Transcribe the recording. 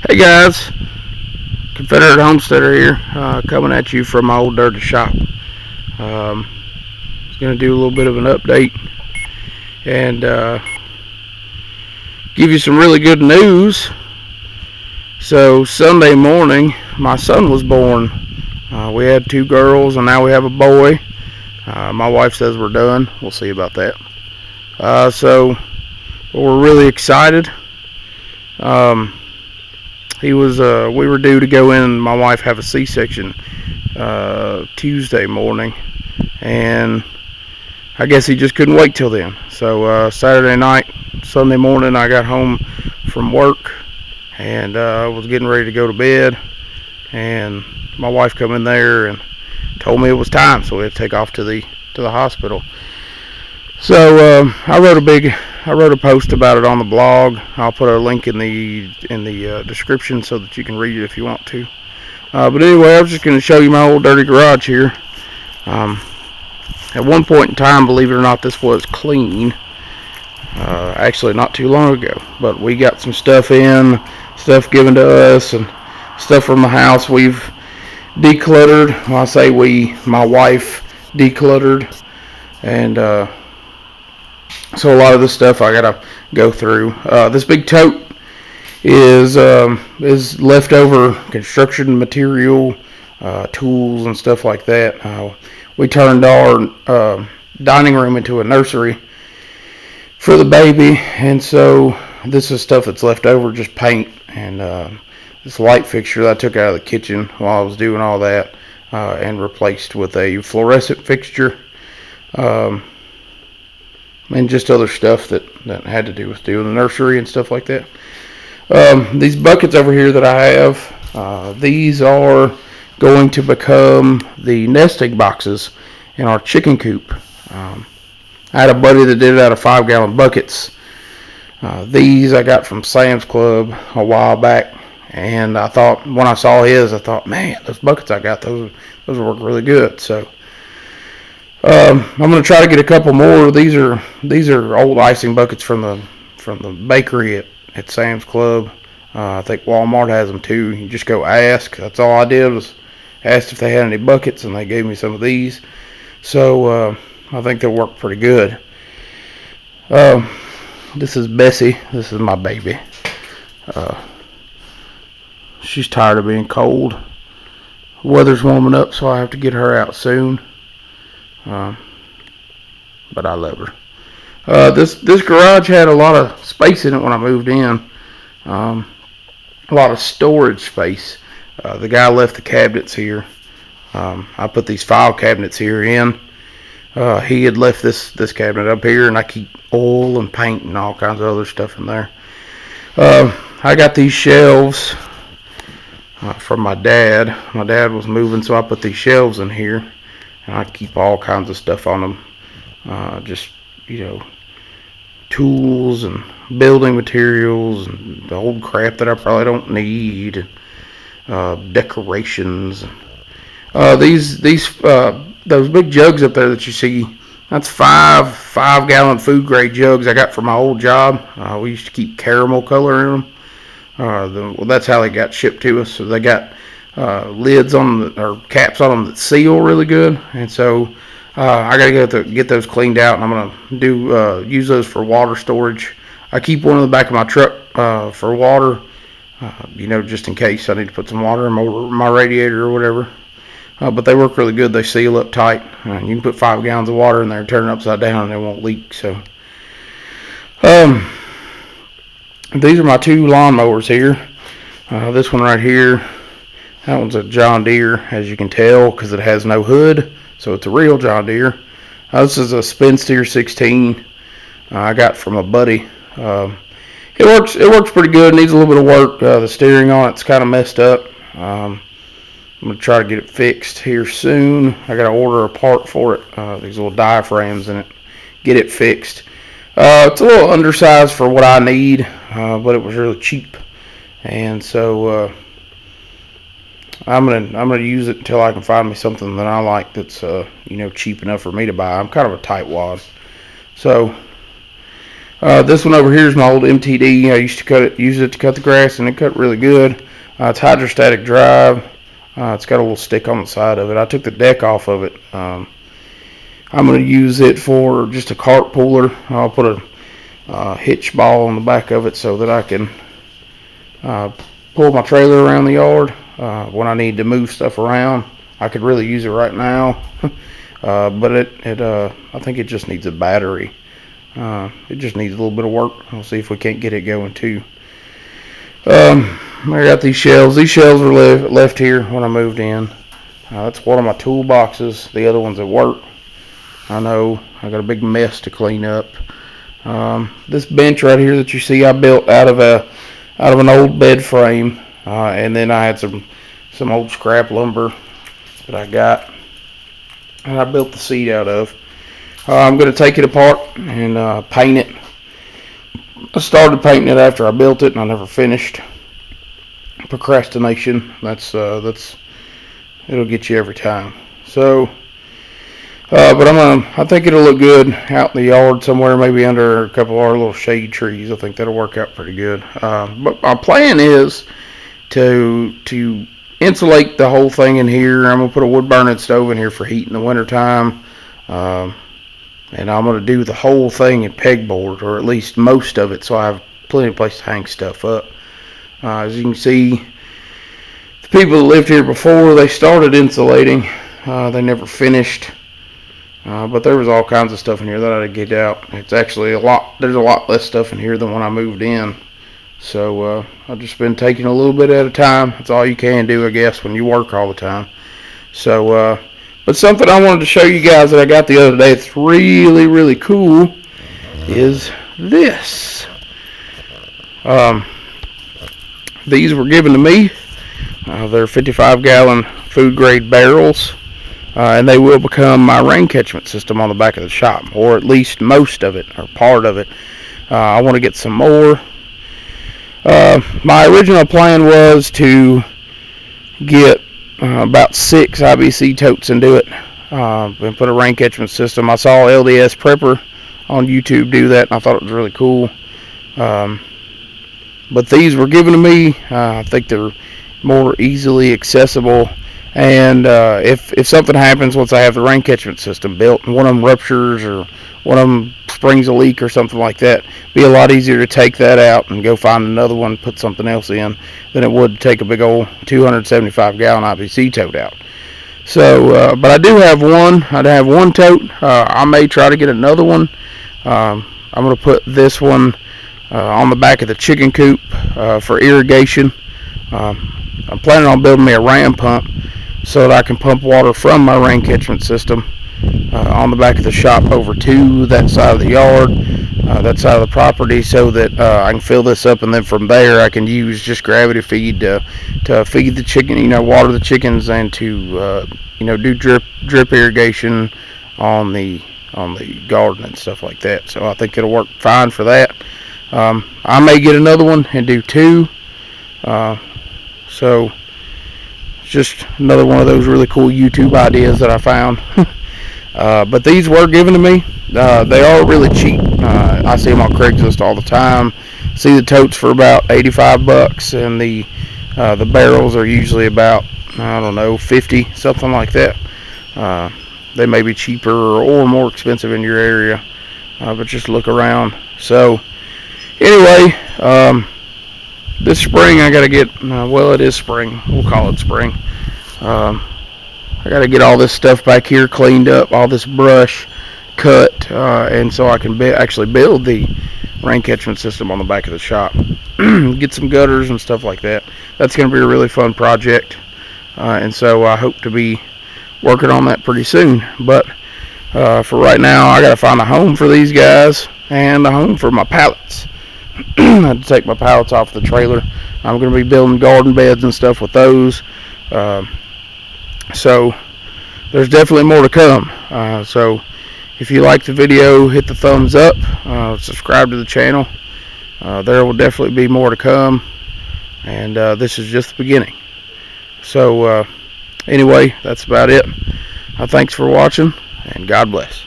Hey guys, Confederate Homesteader here, coming at you from my old dirty shop. Um, I was going to do a little bit of an update and give you some really good news. So Sunday morning, my son was born. We had two girls and now we have a boy. My wife says we're done. We'll see about that. So we're really excited. Um, we were due to go in and my wife have a C-section Tuesday morning, and I guess he just couldn't wait till then. So Saturday night, Sunday morning, I got home from work and was getting ready to go to bed, and my wife come in there and told me it was time, so we had to take off to the hospital. So I wrote a post about it on the blog. I'll put a link in the description so that you can read it if you want to. But anyway, I was just going to show you my old dirty garage here. Um, at one point in time, believe it or not, this was clean. Actually, not too long ago. But we got some stuff stuff given to us, and stuff from the house we've decluttered. Well, I say we, my wife decluttered, and so a lot of this stuff I gotta go through. This big tote is leftover construction material, tools and stuff like that. We turned our dining room into a nursery for the baby, and so this is stuff that's left over, just paint and this light fixture that I took out of the kitchen while I was doing all that, and replaced with a fluorescent fixture. And just other stuff that had to do with doing the nursery and stuff like that. These buckets over here that I have, these are going to become the nesting boxes in our chicken coop. I had a buddy that did it out of 5-gallon buckets. These I got from Sam's Club a while back, and I thought, when I saw his, I thought, man, those buckets I got, those work really good. So I'm going to try to get a couple more. These are old icing buckets from the bakery at Sam's Club. I think Walmart has them too. You just go ask. That's all I did, was asked if they had any buckets, and they gave me some of these. So I think they'll work pretty good. This is Bessie. This is my baby. She's tired of being cold. The weather's warming up, so I have to get her out soon. But I love her. This garage had a lot of space in it when I moved in. A lot of storage space. The guy left the cabinets here. I put these file cabinets here in. He had left this cabinet up here, and I keep oil and paint and all kinds of other stuff in there. I got these shelves from my dad. My dad was moving, so I put these shelves in here. And I keep all kinds of stuff on them. Just, tools and building materials and the old crap that I probably don't need. Decorations. Those big jugs up there that you see, that's 5-gallon food grade jugs I got from my old job. We used to keep caramel color in them. That's how they got shipped to us. So they got lids on them, or caps on them that seal really good, and so I gotta get those cleaned out, and I'm gonna use those for water storage. I keep one in the back of my truck for water, just in case I need to put some water in my radiator or whatever. But they work really good. They seal up tight. You can put 5 gallons of water in there, turn it upside down, and they won't leak. So these are my two lawnmowers here. This one right here, that one's a John Deere, as you can tell, because it has no hood, so it's a real John Deere. This is a Spin Steer 16 I got from a buddy. It works pretty good. It needs a little bit of work. The steering on it's kind of messed up. I'm going to try to get it fixed here soon. I got to order a part for it, these little diaphragms in it, get it fixed. It's a little undersized for what I need, but it was really cheap, and so I'm gonna use it until I can find me something that I like that's cheap enough for me to buy. I'm kind of a tightwad, so This one over here is my old MTD. I used to use it to cut the grass, and it cut really good. It's hydrostatic drive. It's got a little stick on the side of it. I took the deck off of it. I'm going to use it for just a cart puller. I'll put a hitch ball on the back of it so that I can pull my trailer around the yard when I need to move stuff around. I could really use it right now, but I think it just needs a battery. It just needs a little bit of work. We'll see if we can't get it going too. I got these shelves. These shelves were left here when I moved in. That's one of my toolboxes. The other one's at work. I know I got a big mess to clean up. This bench right here that you see, I built out of an old bed frame, and then I had some old scrap lumber that I got, and I built the seat out of. I'm going to take it apart and paint it. I started painting it after I built it, and I never finished. Procrastination. That's it'll get you every time. So, but I think it'll look good out in the yard somewhere, maybe under a couple of our little shade trees. I think that'll work out pretty good. But my plan is to insulate the whole thing in here. I'm gonna put a wood burning stove in here for heat in the wintertime. And I'm going to do the whole thing in pegboard, or at least most of it, so I have plenty of place to hang stuff up. As you can see, the people that lived here before, they started insulating. They never finished. But there was all kinds of stuff in here that I had to get out. It's actually there's a lot less stuff in here than when I moved in. So I've just been taking a little bit at a time. That's all you can do, I guess, when you work all the time. So, but something I wanted to show you guys that I got the other day that's really, really cool is this. These were given to me. They're 55-gallon food grade barrels, and they will become my rain catchment system on the back of the shop, or at least most of it, or part of it. I want to get some more. My original plan was to get about 6 IBC totes and do it, and put a rain catchment system. I saw LDS Prepper on YouTube do that, and I thought it was really cool. But these were given to me. I think they're more easily accessible, and if something happens once I have the rain catchment system built, and one of them ruptures or one of them springs a leak or something like that, it'd be a lot easier to take that out and go find another one, put something else in, than it would to take a big old 275-gallon IBC tote out. So, but I do have one. I have one tote. I may try to get another one. I'm going to put this one on the back of the chicken coop for irrigation. I'm planning on building me a ram pump so that I can pump water from my rain catchment system on the back of the shop over to that side of the yard, that side of the property, so that I can fill this up, and then from there I can use just gravity feed to feed the chicken, water the chickens, and to do drip irrigation on the garden and stuff like that. So I think it'll work fine for that. I may get another one and do 2. So it's just another one of those really cool YouTube ideas that I found. But these were given to me. They are really cheap. I see them on Craigslist all the time. See the totes for about $85, and the barrels are usually about, I don't know, 50, something like that. They may be cheaper or more expensive in your area, but just look around. So anyway, this spring I got to get, it is spring. We'll call it spring. I got to get all this stuff back here cleaned up, all this brush cut, and so I can actually build the rain catchment system on the back of the shop. Get some gutters and stuff like that. That's going to be a really fun project, and so I hope to be working on that pretty soon. But for right now, I got to find a home for these guys and a home for my pallets. I had to take my pallets off the trailer. I'm going to be building garden beds and stuff with those. So there's definitely more to come. So if you like the video, hit the thumbs up, subscribe to the channel. There will definitely be more to come, and this is just the beginning. So anyway, that's about it. Thanks for watching, and God bless.